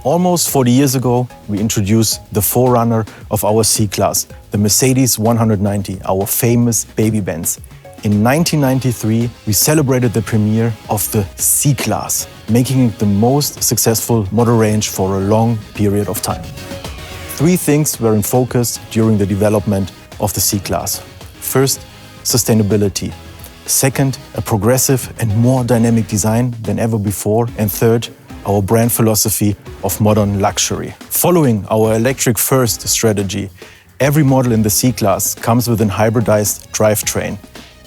Almost 40 years ago, we introduced the forerunner of our C-Class, the Mercedes 190, our famous baby Benz. In 1993, we celebrated the premiere of the C-Class, making it the most successful model range for a long period of time. Three things were in focus during the development of the C-Class. First, sustainability. Second, a progressive and more dynamic design than ever before. And third, our brand philosophy of modern luxury. Following our electric-first strategy, every model in the C-Class comes with an hybridized drivetrain,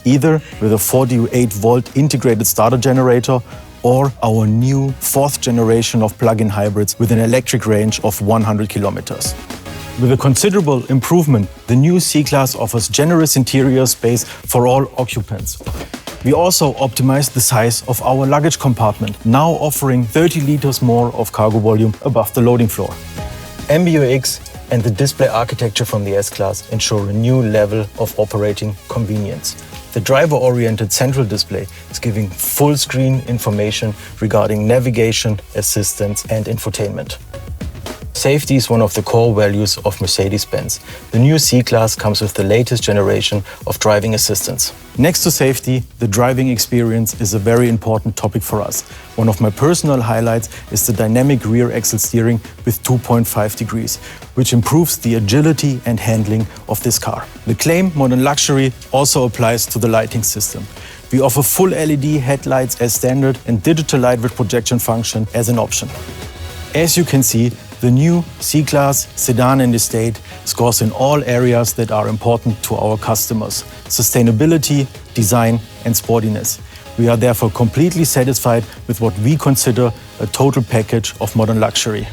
either with a 48-volt integrated starter generator or our new fourth generation of plug-in hybrids with an electric range of 100 kilometers. With a considerable improvement, the new C-Class offers generous interior space for all occupants. We also optimized the size of our luggage compartment, now offering 30 liters more of cargo volume above the loading floor. MBUX and the display architecture from the S-Class ensure a new level of operating convenience. The driver-oriented central display is giving full-screen information regarding navigation, assistance and infotainment. Safety is one of the core values of Mercedes-Benz. The new C-Class comes with the latest generation of driving assistance. Next to safety, the driving experience is a very important topic for us. One of my personal highlights is the dynamic rear axle steering with 2.5 degrees, which improves the agility and handling of this car. The claim modern luxury also applies to the lighting system. We offer full LED headlights as standard and digital light with projection function as an option. As you can see, the new C-Class sedan and estate scores in all areas that are important to our customers: sustainability, design and sportiness. We are therefore completely satisfied with what we consider a total package of modern luxury.